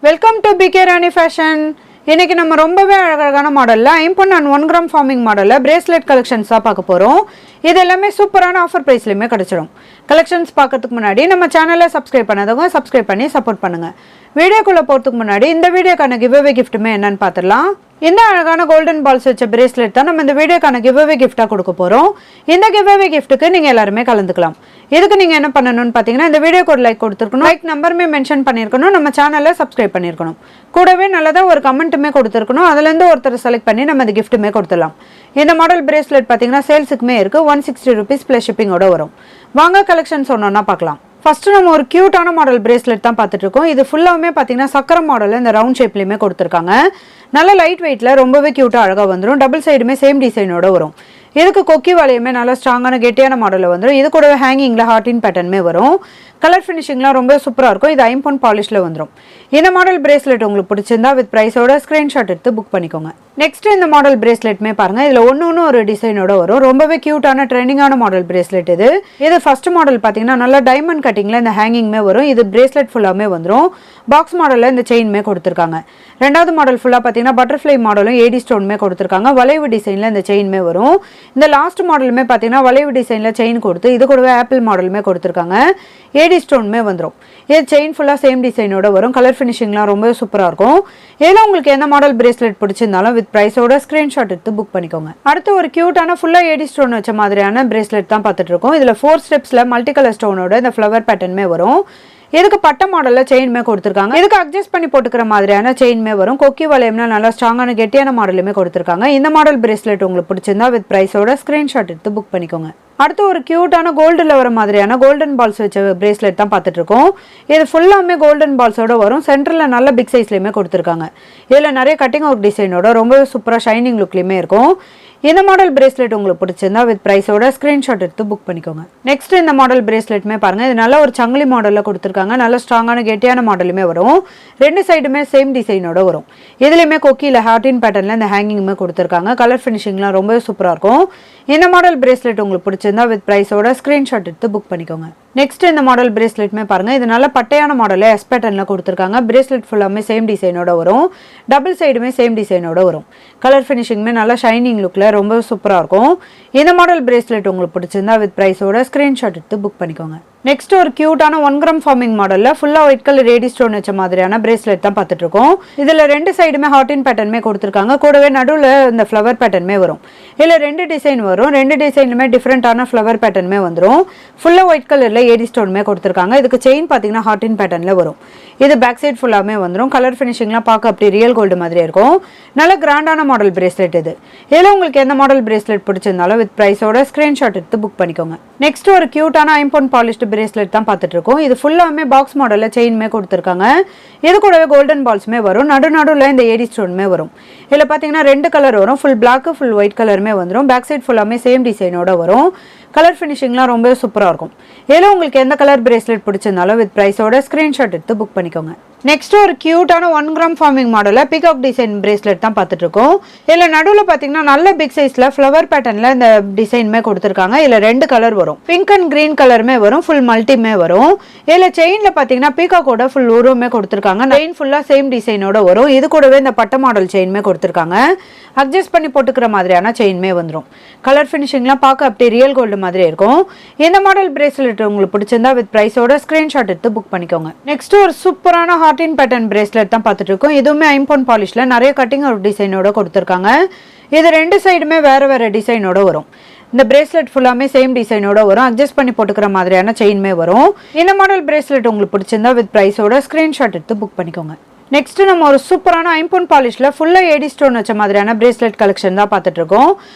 Welcome to PK Rani fashion. இன்னைக்கு நம்ம ரொம்பவே அழகான மாடலில் 5 and 1 கிராம் ஃபார்மிங் மாடலில் பிரேஸ்லெட் கலெக்ஷன்ஸ் தான் பார்க்க போகிறோம். இது எல்லாமே சூப்பரான ஆஃபர் ப்ரைஸ்லையுமே கிடச்சிடும். கலெக்ஷன்ஸ் பார்க்கறதுக்கு முன்னாடி நம்ம சேனலை சப்ஸ்கிரைப் பண்ணாதவங்க சப்ஸ்கிரைப் பண்ணி சப்போர்ட் பண்ணுங்கள். வீடியோக்குள்ளே போகிறதுக்கு முன்னாடி இந்த வீடியோக்கான கிவ்அவே கிஃப்ட்டுமே என்னன்னு பார்த்துடலாம். இந்த அழகான கோல்டன் பால்ஸ் வச்ச பிரேஸ்லெட் தான் நம்ம இந்த வீடியோக்கான கிவ்அவே கிஃப்ட்டாக கொடுக்க போகிறோம். இந்த கிவ்அவே கிஃப்ட்டுக்கு நீங்கள் எல்லாருமே கலந்துக்கலாம். இதுக்கு நீங்கள் என்ன பண்ணணும்னு பார்த்தீங்கன்னா, இந்த வீடியோக்கு ஒரு லைக் கொடுத்துருக்கணும், லைக் நம்பருமே மென்ஷன் பண்ணியிருக்கணும், நம்ம சேனலை சப்ஸ்கிரைப் பண்ணியிருக்கணும், கூடவே நல்லதாக ஒரு கமெண்ட்டுமே கொடுத்துருக்கணும். அதுலேருந்து ஒருத்தர் செலக்ட் பண்ணி நம்ம இந்த கிஃப்ட்டுமே கொடுத்துடலாம். இந்த மாடல் பிரேஸ்லெட் பார்த்தீங்கன்னா சேல்ஸுக்குமே இருக்குது. 160 rupees ப்ளஸ் ஷிப்பிங்கோட வரும். வாங்க கலெக்ஷன்ஸ் ஒன்றா பார்க்கலாம். ஃபஸ்ட்டு நம்ம ஒரு க்யூட்டான மாடல் பிரேஸ்லெட் தான் பார்த்துட்டு இருக்கோம். இது ஃபுல்லாகவே பார்த்தீங்கன்னா சக்கரை மாடலில் இந்த ரவுண்ட் ஷேப்லேயுமே கொடுத்துருக்காங்க. நல்ல லைட் வெயிட்டில் ரொம்பவே க்யூட்டாக அழகாக வந்துடும். டபுள் சைடுமே சேம் டிசைனோட வரும். இதுக்கு கொக்கி வலையுமே நல்லா ஸ்ட்ராங்கான கெட்டியான மாடலில் வந்துடும். இது கூடவே ஹேங்கிங்கில் ஹார்டின் பேட்டர்னுமே வரும். கலர் ஃபினிஷிங்லாம் ரொம்ப சூப்பராக இருக்கும். இது 5 pound பாலிஷில் வந்துடும். இந்த மாடல் பிரேஸ்லெட் உங்களுக்கு பிடிச்சிருந்தா வித் ப்ரைஸோட ஸ்க்ரீன்ஷாட் எடுத்து புக் பண்ணிக்கோங்க. நெக்ஸ்ட் இந்த மாடல் பிரேஸ்லெட்டுமே பாருங்கள். இதில் ஒன்று ஒரு டிசைனோட வரும். ரொம்பவே க்யூட்டான ட்ரெண்டிங்கான மாடல் பிரேஸ்லெட் இது. இது ஃபர்ஸ்ட் மாடல் பார்த்தீங்கன்னா நல்லா டைமண்ட் கட்டிங்கில் இந்த ஹேங்கிங்மே வரும். இது பிரேஸ்லெட் ஃபுல்லாமே வந்துடும். பாக்ஸ் மாடலில் இந்த செயின்மே கொடுத்துருக்காங்க. ரெண்டாவது மாடல் ஃபுல்லாக பார்த்தீங்கன்னா பட்டர்ஃப்ளை மாடலும் ஏடி ஸ்டோனுமே கொடுத்துருக்காங்க. வளைவு டிசைனில் இந்த செயின்மே வரும். இந்த லாஸ்ட் மாடலுமே பார்த்தீங்கன்னா வளைவு டிசைனில் செயின் கொடுத்து இது கூடவே ஆப்பிள் மாடலுமே கொடுத்துருக்காங்க. ஏடி ஸ்டோனுமே வந்துடும். இது செயின் ஃபுல்லாக சேம் டிசைனோட வரும். கலர் ஃபினிஷிங்லாம் ரொம்ப சூப்பராக இருக்கும். இதில் உங்களுக்கு எந்த மாடல் பிரேஸ்லெட் பிடிச்சிருந்தாலும் வித் ப்ரைஸோட ஸ்க்ரீன்ஷாட் எடுத்து புக் பண்ணிக்கோங்க. அடுத்து ஒரு க்யூட்டான ஃபுல்லாக ஏடி ஸ்டோன் வச்ச மாதிரியான பிரேஸ்லெட் தான் பார்த்துட்டு இருக்கோம். இதில் 4 ஸ்டெப்ஸில் மல்டி கலர் ஸ்டோனோட இந்த ஃப்ளவர் பேட்டர்னுமே வரும். இதுக்கு பட்ட மாடலில் செயின்மே கொடுத்துருக்காங்க. இதுக்கு அட்ஜஸ்ட் பண்ணி போட்டுக்கிற மாதிரியான செயின்மே வரும். கொக்கி வளையம்னா நல்லா ஸ்ட்ராங்கான கெட்டியான மாடலுமே கொடுத்துருக்காங்க. இந்த மாடல் பிரேஸ்லெட் உங்களுக்கு பிடிச்சிருந்தா வித் ப்ரைஸோட ஸ்க்ரீன்ஷாட் எடுத்து புக் பண்ணிக்கோங்க. அடுத்து ஒரு க்யூட்டான கோல்டில் வர மாதிரியான கோல்டன் பால்ஸ் வச்ச பிரேஸ்லெட் தான் பார்த்துட்டு இருக்கோம். இது ஃபுல்லாமே கோல்டன் பால்ஸோட வரும். சென்டரில் நல்ல பிக் சைஸ்லையுமே கொடுத்துருக்காங்க. இதில் நிறைய கட்டிங் ஒர்க் டிசைனோட ரொம்ப சூப்பராக ஷைனிங் லுக்லையுமே இருக்கும். இந்த மாடல் பிரேஸ்லெட் உங்களுக்கு பிடிச்சிருந்தா வித் ப்ரைஸோட ஸ்க்ரீன்ஷாட் எடுத்து புக் பண்ணிக்கோங்க. நெக்ஸ்ட் இந்த மாடல் பிரேஸ்லெட்டுமே பாருங்கள். இது நல்ல ஒரு சங்கிலி மாடலில் கொடுத்துருக்காங்க. நல்ல ஸ்ட்ராங்கான கெட்டியான மாடலுமே வரும். ரெண்டு சைடுமே சேம் டிசைனோட வரும். இதுலேயுமே கொக்கியில் ஹார்டின் பேட்டர்னில் இந்த ஹேங்கிங்குமே கொடுத்துருக்காங்க. கலர் ஃபினிஷிங்லாம் ரொம்ப சூப்பராக இருக்கும். இந்த மாடல் பிரேஸ்லெட் உங்களுக்கு பிடிச்சிருந்தா வித் ப்ரைஸோட ஸ்க்ரீன்ஷாட் எடுத்து புக் பண்ணிக்கோங்க. நெக்ஸ்ட் இந்த மாடல் பிரேஸ்லெட்டுமே பாருங்கள். இது நல்ல பட்டையான மாடலில் எஸ் பேட்டர்னில் கொடுத்துருக்காங்க. பிரேஸ்லெட் ஃபுல்லாமே சேம் டிசைனோட வரும். டபுள் சைடுமே சேம் டிசைனோட வரும். கலர் ஃபினிஷிங்குமே நல்லா ஷைனிங் லுக்கில் ரொம்ப சூப்பராக இருக்கும். இந்த மாடல் பிரேஸ்லெட் உங்களுக்கு பிடிச்சிருந்தா வித் ப்ரைஸோட ஸ்க்ரீன்ஷாட் எடுத்து புக் பண்ணிக்கோங்க. நெக்ஸ்ட் ஒரு க்யூட்டான 1 கிராம் ஃபார்மிங் மாடலில் ஃபுல்லாக ஒயிட் கலர் ஏடி ஸ்டோன் வச்ச மாதிரியான பிரேஸ்லெட் தான் பார்த்துட்டு இருக்கோம். இதில் ரெண்டு சைடுமே ஹார்டின் பேட்டர்னுமே கொடுத்துருக்காங்க. கூடவே நடுவில் இந்த ஃப்ளவர் பேட்டர்னுமே வரும். இதில் 2 டிசைன் வரும். 2 டிசைனுமே டிஃப்ரெண்ட்டான ஃப்ளவர் பேட்டர்னுமே வந்துடும். ஃபுல்லாக ஒயிட் கலரில் ஏடி ஸ்டோனுமே கொடுத்துருக்காங்க. இதுக்கு செயின் பார்த்தீங்கன்னா ஹார்டின் பேட்டர்னில் வரும். இது பேக் சைட் ஃபுல்லாமே வந்துடும். கலர் ஃபினிஷிங்லாம் பார்க்க அப்படி ரியல் கோல்டு மாதிரி இருக்கும். நல்ல கிராண்டான மாடல் பிரேஸ்லெட் இது. இதில் உங்களுக்கு எந்த மாடல் பிரேஸ்லெட் பிடிச்சிருந்தாலும் வித் ப்ரைஸோட ஸ்க்ரீன்ஷாட் எடுத்து புக் பண்ணிக்கோங்க. நெக்ஸ்ட் ஒரு க்யூட்டான 5 pound பாலிஷ்டு பிரேஸ்லெட் தான் பார்த்துட்டு இருக்கோம். இது ஃபுல்லாமே பாக்ஸ் மாடலில் செயின்மே கொடுத்துருக்காங்க. இது கூடவே கோல்டன் பால்ஸுமே வரும். நடுவில் இந்த ஏடி ஸ்டோனுமே வரும். இதில் பார்த்தீங்கன்னா 2 கலர் வரும். ஃபுல் பிளாக் ஃபுல் ஒயிட் கலருமே வந்துடும். பேக் சைட் ஃபுல்லாமே சேம் டிசைனோட வரும். கலர் ஃபினிஷிங்லாம் ரொம்ப சூப்பராக இருக்கும். இதில் உங்களுக்கு எந்த கலர் பிரேஸ்லெட் பிடிச்சிருந்தாலும் வித் ப்ரைஸோட ஸ்க்ரீன்ஷாட் எடுத்து புக் பண்ணிக்கோங்க. நெக்ஸ்ட் ஒரு க்யூட்டான 1 கிராம் ஃபார்மிங் மாடலில் பிகாக் டிசைன் பிரேஸ்லெட் தான் பார்த்துட்டு இருக்கோம். இதில் நடுவில் பார்த்தீங்கன்னா நல்ல பிக் சைஸில் ஃப்ளவர் பேட்டர்னில் இந்த டிசைனுமே கொடுத்துருக்காங்க. இதில் 2 கலர் வரும். பிங்க் அண்ட் கிரீன் கலருமே வரும். ஃபுல் மல்டிமே வரும். இதில் செயினில் பார்த்தீங்கன்னா பீகாக்கோட ஃபுல் உருவமே கொடுத்துருக்காங்க. செயின் ஃபுல்லாக சேம் டிசைனோட வரும். இது கூடவே இந்த பட்ட மாடல் செயின்மே கொடுத்துருக்காங்க. அட்ஜஸ்ட் பண்ணி போட்டுக்கிற மாதிரியான செயின்மே வந்துடும். கலர் ஃபினிஷிங்லாம் பார்க்க அப்படி ரியல் கோல்டு மாதிரி இருக்கும். இந்த மாடல் பிரேஸ்லெட் உங்களுக்கு பிடிச்சிருந்தா வித் ப்ரைஸோட ஸ்க்ரீன்ஷாட் எடுத்து புக் பண்ணிக்கோங்க. நெக்ஸ்ட் ஒரு சூப்பரான ஹார்டின் பேட்டர்ன் பிரேஸ்லெட் தான் பார்த்துட்டு இருக்கோம். இதுவுமே 5 pound பாலிஷ்ல நிறைய கட்டிங் ஒரு டிசைனோட கொடுத்துருக்காங்க. இது 2 சைடுமே வேற டிசைனோட வரும். இந்த பிரேஸ்லெட் ஃபுல்லாமே சேம் டிசைனோட வரும். அட்ஜஸ்ட் பண்ணி போட்டுக்கிற மாதிரியான செயின்மே வரும். இந்த மாடல் பிரேஸ்லெட் உங்களுக்கு பிடிச்சிருந்தா வித் ப்ரைஸோட ஸ்க்ரீன்ஷாட் எடுத்து புக் பண்ணிக்கோங்க. நெக்ஸ்ட் நம்ம ஒரு சூப்பரான 5 pound பாலிஷ்ல ஃபுல்லாக ஏடி ஸ்டோன் வச்ச மாதிரியான பிரேஸ்லெட் கலெக்ஷன் தான் பார்த்துட்டு இருக்கோம்.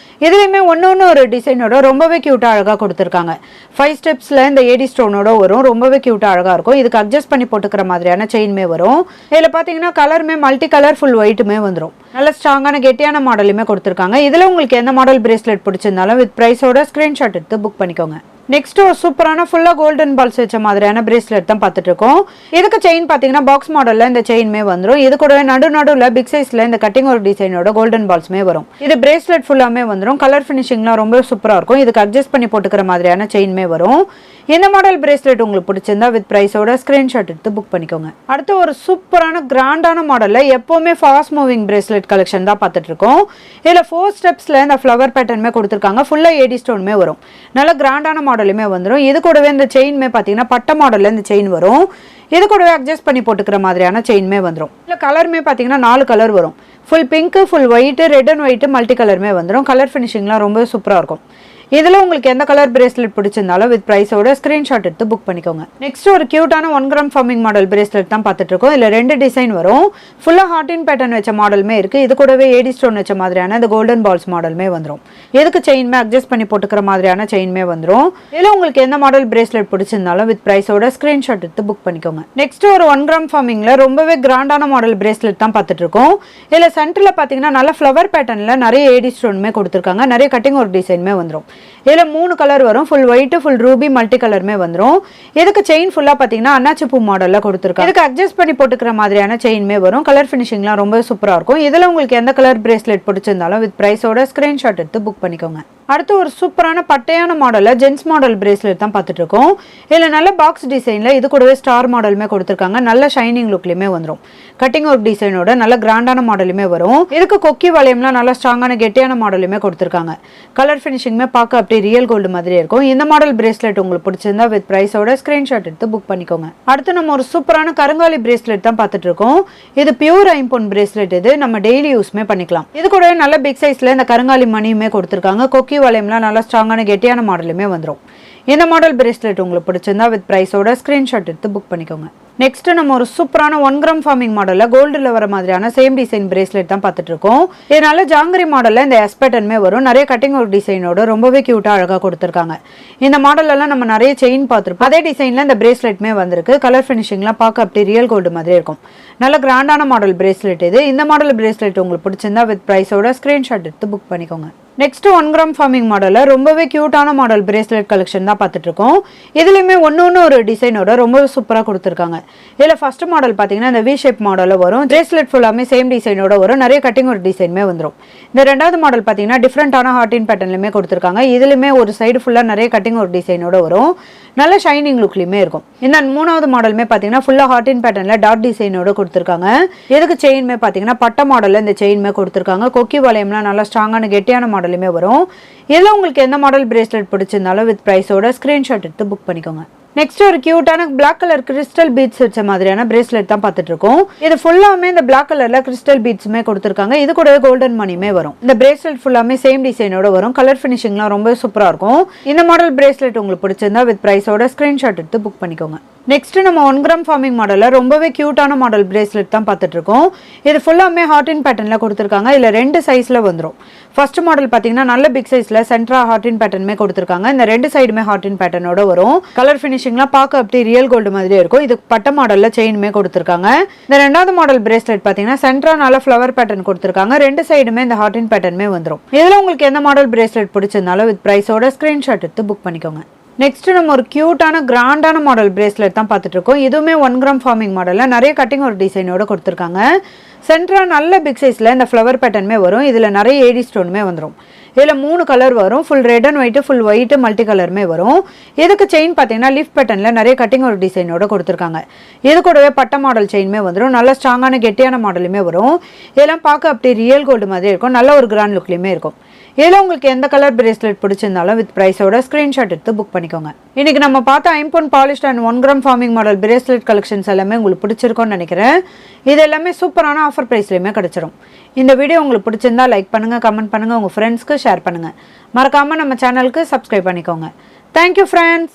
இதுலையுமே ஒன்று ஒரு டிசைனோட ரொம்பவே க்யூட்டாக அழகாக கொடுத்துருக்காங்க. 5 ஸ்டெப்ஸில் இந்த ஏடி ஸ்டோனோட வரும். ரொம்பவே க்யூட்டாக அழகாக இருக்கும். இதுக்கு அட்ஜஸ்ட் பண்ணி போட்டுக்கிற மாதிரியான செயின்மே வரும். இதில் பார்த்தீங்கன்னா கலருமே மல்டி கலர் ஃபுல் ஒயிட்டுமே வந்துடும். நல்ல ஸ்ட்ராங்கான கெட்டியான மாடலுமே கொடுத்துருக்காங்க. இதில் உங்களுக்கு எந்த மாடல் பிரேஸ்லெட் பிடிச்சிருந்தாலும் வித் ப்ரைஸோட ஸ்க்ரீன்ஷாட் எடுத்து புக் பண்ணிக்கோங்க. நெக்ஸ்ட் ஒரு சூப்பரான ஃபுல்லா கோல்டன் பால்ஸ் வச்ச மாதிரியான பிரேஸ்லெட் தான் பார்த்துட்டு இருக்கோம். இதுக்கு செயின் பார்த்தீங்கன்னா பாக்ஸ் மாடல்ல இந்த செயின்மே வந்துடும். இது கூடவே நடுவில் பிக் சைஸ்ல இந்த கட்டிங் ஒரு டிசைனோட கோல்டன் பால்ஸ்மே வரும். இது பிரேஸ்லெட் ஃபுல்லாமே வந்துடும். கலர் ஃபினிஷிங்லாம் ரொம்ப சூப்பரா இருக்கும். இதுக்கு அட்ஜஸ்ட் பண்ணி போட்டுக்கிற மாதிரியான செயின்மே வரும். இந்த மாடல் பிரேஸ்லெட் உங்களுக்கு பிடிச்சிருந்தா வித் பிரைஸோட ஸ்கிரீன்ஷாட் எடுத்து புக் பண்ணிக்கோங்க. அடுத்து ஒரு சூப்பரான கிராண்டான மாடல்ல எப்பவுமே ஃபாஸ்ட் மூவிங் பிரேஸ்லெட் கலெக்ஷன் தான் பார்த்துட்டு இருக்கோம். இதுல 4 ஸ்டெப்ஸ்ல இந்த ஃப்ளவர் பேட்டர்னுமே கொடுத்துருக்காங்க. ஃபுல்லா ஏடி ஸ்டோனுமே வரும். நல்ல கிராண்டான மாடலுமே வந்துடும். இது கூடவே இந்த செயின்மே பார்த்தீங்கன்னா பட்ட மாடல்ல இந்த செயின் வரும். இது கூடவே அட்ஜஸ்ட் பண்ணி போட்டுக்கிற மாதிரியான செயின்மே வந்துடும். இல்லை கலருமே பார்த்தீங்கன்னா 4 கலர் வரும். Full pink, full white, red and white multi கலருமே வந்துடும். கலர் ஃபினிஷிங்லாம் ரொம்ப சூப்பராக இருக்கும். இதில் உங்களுக்கு எந்த கலர் பிரேஸ்லெட் பிடிச்சிருந்தாலும் வித் ப்ரைஸோட ஸ்க்ரீன்ஷாட் எடுத்து புக் பண்ணிக்கோங்க. நெக்ஸ்ட் ஒரு கியூட்டான 1 கிராம் ஃபார்மிங் மாடல் பிரேஸ்லெட் தான் பார்த்துட்டு இருக்கோம். இதில் 2 டிசைன் வரும். ஃபுல்லாக ஹார்டின் பேட்டர்ன் வச்ச மாடலுமே இருக்குது. இது கூடவே ஏடி ஸ்டோன் வச்ச மாதிரியான இந்த கோல்டன் பால்ஸ் மாடலுமே வந்துடும். எதுக்கு செயின்மே அட்ஜஸ்ட் பண்ணி போட்டுக்கிற மாதிரியான செயின்மே வந்துடும். இதில் உங்களுக்கு எந்த மாடல் பிரேஸ்லெட் பிடிச்சிருந்தாலும் வித் ப்ரைஸோட ஸ்க்ரீன்ஷாட் எடுத்து புக் பண்ணிக்கோங்க. நெக்ஸ்ட் ஒரு 1 கிராம் ஃபார்மிங்கில் ரொம்பவே கிராண்டான மாடல் பிரேஸ்லெட் தான் பார்த்துட்டு இருக்கோம். இதில் சென்டரில் பார்த்தீங்கன்னா நல்ல ஃப்ளவர் பேட்டர்னில் நிறைய ஏடி ஸ்டோனுமே கொடுத்துருக்காங்க. நிறைய கட்டிங் ஒரு டிசைனுமே வந்துடும். இதில் 3 கலர் வரும். Full white, full Ruby, multi கலருமே வந்துடும். இதுக்கு செயின் ஃபுல்லாக பார்த்தீங்கன்னா அன்னாச்சி பூ மாடலில் கொடுத்துருக்காங்க. இதுக்கு அட்ஜஸ்ட் பண்ணி போட்டுக்கிற மாதிரியான செயின்மே வரும். கலர் ஃபினிஷிங்லாம் ரொம்ப சூப்பராக இருக்கும். இதில் உங்களுக்கு எந்த கலர் பிரேஸ்லெட் பிடிச்சிருந்தாலும் வித் ப்ரைஸோட ஸ்க்ரீன்ஷாட் எடுத்து புக் பண்ணிக்கோங்க. அடுத்து ஒரு சூப்பரான பட்டையான மாடலில் ஜென்ஸ் மாடல் பிரேஸ்லெட் தான் பார்த்துட்டு இருக்கோம். இதில் நல்ல பாக்ஸ் டிசைனில் இது கூடவே ஸ்டார் மாடலுமே கொடுத்துருக்காங்க. நல்ல ஷைனிங் லுக்லையுமே வந்துடும். கட்டிங் ஒர்க் டிசைனோட நல்ல கிராண்டான மாடலுமே வரும். இதுக்கு கொக்கி வளையம்லாம் நல்லா ஸ்ட்ராங்கான கெட்டியான மாடலுமே கொடுத்துருக்காங்க. கலர் ஃபினிஷிங்குமே பார்க்க அப்படியே ரியல் கோல்டு மாதிரி இருக்கும். இந்த மாடல் பிரேஸ்லெட் உங்களுக்கு பிடிச்சிருந்தா வித் ப்ரைஸோட ஸ்க்ரீன்ஷாட் எடுத்து புக் பண்ணிக்கோங்க. அடுத்து நம்ம ஒரு சூப்பரான கருங்காலி பிரேஸ்லெட் தான் பார்த்துட்டு இருக்கோம். இது பியூர் ஐம்பொன் பிரேஸ்லெட். இது நம்ம டெய்லி யூஸ்மே பண்ணிக்கலாம். இது கூடவே நல்ல பிக் சைஸ்ல இந்த கருங்காலி மணியுமே கொடுத்துருக்காங்க. கொக்கி வளையம்லாம் நல்லா ஸ்ட்ராங்கான கெட்டியான மாடலுமே வந்துடும். இந்த மாடல் பிரேஸ்லெட் உங்களுக்கு பிடிச்சிருந்தா வித் ப்ரைஸோட ஸ்க்ரீன்ஷாட் எடுத்து புக் பண்ணிக்கோங்க. நெக்ஸ்ட் நம்ம ஒரு சூப்பரான 1 கிராம் ஃபார்மிங் மாடலில் கோல்டில் வர மாதிரியான சேம் டிசைன் பிரேஸ்லெட் தான் பார்த்துட்டு இருக்கோம். இதனால ஜாங்கிரி மாடலில் இந்த எஸ் பேட்டர்னுமே வரும். நிறைய கட்டிங் ஒரு டிசைனோட ரொம்பவே க்யூட்டாக அழகாக கொடுத்துருக்காங்க. இந்த மாடலெல்லாம் நம்ம நிறைய செயின் பார்த்துருப்போம். அதே டிசைனில் இந்த பிரேஸ்லெட்மே வந்திருக்கு. கலர் ஃபினிஷிங்லாம் பார்க்க அப்படி ரியல் கோல்டு மாதிரி இருக்கும். நல்ல கிராண்டான மாடல் பிரேஸ்லெட் இது. இந்த மாடல் பிரேஸ்லெட் உங்களுக்கு பிடிச்சிருந்தா வித் ப்ரைஸோட ஸ்க்ரீன்ஷாட் எடுத்து புக் பண்ணிக்கோங்க. நெக்ஸ்ட் 1 கிராம் ஃபார்மிங் மாடலில் ரொம்பவே க்யூட்டான மாடல் பிரேஸ்லெட் கலெக்ஷன் தான் பார்த்துட்டு இருக்கோம். இதுலையுமே ஒன்று ஒரு டிசைனோட ரொம்பவே சூப்பராக கொடுத்துருக்காங்க. இதில் ஃபர்ஸ்ட் மாடல் பார்த்தீங்கன்னா இந்த வி ஷேப் மாடலில் வரும். பிரேஸ்லெட் ஃபுல்லாமே சேம் டிசைனோட வரும். நிறைய கட்டிங் ஒரு டிசைனுமே வந்துடும். இந்த 2வது மாடல் பார்த்தீங்கன்னா டிஃப்ரெண்டான ஹார்டின் பேட்டர்ன்லையுமே கொடுத்துருக்காங்க. இதுலையுமே ஒரு சைடு ஃபுல்லாக நிறைய கட்டிங் ஒரு டிசைனோட வரும். நல்ல ஷைனிங் லுக்லையுமே இருக்கும். இந்த 3வது மாடலுமே பார்த்தீங்கன்னா ஃபுல்லாக ஹார்டின் பேட்டர்னில் டாட் டிசைனோட கொடுத்துருக்காங்க. இதுக்கு செயின்மே பார்த்தீங்கன்னா பட்ட மாடலில் இந்த செயின்மே கொடுத்துருக்காங்க. கொக்கி வளையம்லாம் நல்லா ஸ்ட்ராங்கான கெட்டியான மாடலுமே வரும். இதில் உங்களுக்கு எந்த மாடல் பிரேஸ்லெட் பிடிச்சிருந்தாலும் வித் ப்ரைஸோட ஸ்க்ரீன்ஷாட் எடுத்து புக் பண்ணிக்கோங்க. நெக்ஸ்ட் ஒரு கியூட்டான பிளாக் கலர் கிறிஸ்டல் பீட்ஸ் வச்ச மாதிரியான பிரேஸ்லெட் தான் பார்த்துட்டு இருக்கோம். இது ஃபுல்லாமே இந்த பிளாக் கலர்ல கிறிஸ்டல் பீட்ஸுமே கொடுத்துருக்காங்க. இது கூட கோல்டன் மணியுமே வரும். இந்த பிரேஸ்லெட் ஃபுல்லாமே சேம் டிசைனோட வரும். கலர் ஃபினிஷிங்லாம் ரொம்ப சூப்பரா இருக்கும். இந்த மாடல் பிரேஸ்லெட் உங்களுக்கு பிடிச்சிருந்தா வித் ப்ரைஸோட ஸ்கிரீன்ஷாட் எடுத்து புக் பண்ணிக்கோங்க. நெக்ஸ்ட் நம்ம 1 கிராம் ஃபார்மிங் மாடலில் ரொம்பவே க்யூட்டான மாடல் பிரேஸ்லெட் தான் பார்த்துட்டு இருக்கோம். இது ஃபுல்லாமே ஹார்டின் பேட்டர்னில் கொடுத்துருக்காங்க. இதில் 2 சைஸில் வந்துடும். ஃபர்ஸ்ட் மாடல் பார்த்தீங்கன்னா நல்ல பிக் சைஸில் சென்ட்ரா ஹார்டின் பேட்டர்னுமே கொடுத்துருக்காங்க. இந்த 2 சைடுமே ஹார்டின் பேட்டர்னோட வரும். கலர் ஃபினிஷிங்லாம் பார்க்க அப்படி ரியல் கோல்டு மாதிரியே இருக்கும். இது பட்ட மாடலில் செயினுமே கொடுத்துருக்காங்க. இந்த 2வது மாடல் பிரேஸ்லெட் பார்த்தீங்கன்னா சென்ட்ரா நல்ல ஃப்ளவர் பேட்டர்ன் கொடுத்துருக்காங்க. 2 சைடுமே இந்த ஹார்டின் பேட்டர்னுமே வந்துடும். இதில் உங்களுக்கு எந்த மாடல் பிரேஸ்லெட் பிடிச்சிருந்தாலும் வித் ப்ரைஸோட ஸ்க்ரீன்ஷாட் எடுத்து புக் பண்ணிக்கோங்க. நெக்ஸ்ட் நம்ம ஒரு கியூட்டான கிராண்டான மாடல் பிரேஸ்லெட் தான் பார்த்துட்டு இருக்கோம். இதுவுமே 1 கிராம் ஃபார்மிங் மாடலில் நிறைய கட்டிங் ஒரு டிசைனோட கொடுத்துருக்காங்க. சென்ட்ரா நல்ல பிக் சைஸில் இந்த ஃப்ளவர் பேட்டர்னுமே வரும். இதில் நிறைய ஏடி ஸ்டோனுமே வந்துடும். இதில் 3 கலர் வரும். Full red and white, full white, multi கலருமே வரும். இதுக்கு செயின் பார்த்தீங்கன்னா லீஃப் பேட்டர்னில் நிறைய கட்டிங் ஒரு டிசைனோட கொடுத்துருக்காங்க. இது கூடவே பட்ட மாடல் செயினுமே வந்துடும். நல்ல ஸ்ட்ராங்கான கெட்டியான மாடலுமே வரும். இதெல்லாம் பார்க்க அப்படி ரியல் கோல்டு மாதிரி இருக்கும். நல்ல ஒரு கிராண்ட் லுக்லையுமே இருக்கும். இதில் உங்களுக்கு எந்த கலர் பிரேஸ்லெட் பிடிச்சிருந்தாலும் வித் ப்ரைஸோட ஸ்க்ரீன்ஷாட் எடுத்து புக் பண்ணிக்கோங்க. இன்னைக்கு நம்ம பார்த்த ஐம்பொன் polished and 1 gram forming model bracelet collections எல்லாமே உங்களுக்கு பிடிச்சிருக்கும்னு நினைக்கிறேன். இது எல்லாமே சூப்பரான ஆஃபர் ப்ரைஸ்லையுமே கிடைச்சிரும். இந்த வீடியோ உங்களுக்கு பிடிச்சிருந்தா லைக் பண்ணுங்கள், கமெண்ட் பண்ணுங்கள், உங்கள் ஃப்ரெண்ட்ஸ்க்கு ஷேர் பண்ணுங்கள். மறக்காமல் நம்ம சேனலுக்கு சப்ஸ்கிரைப் பண்ணிக்கோங்க. Thank you friends.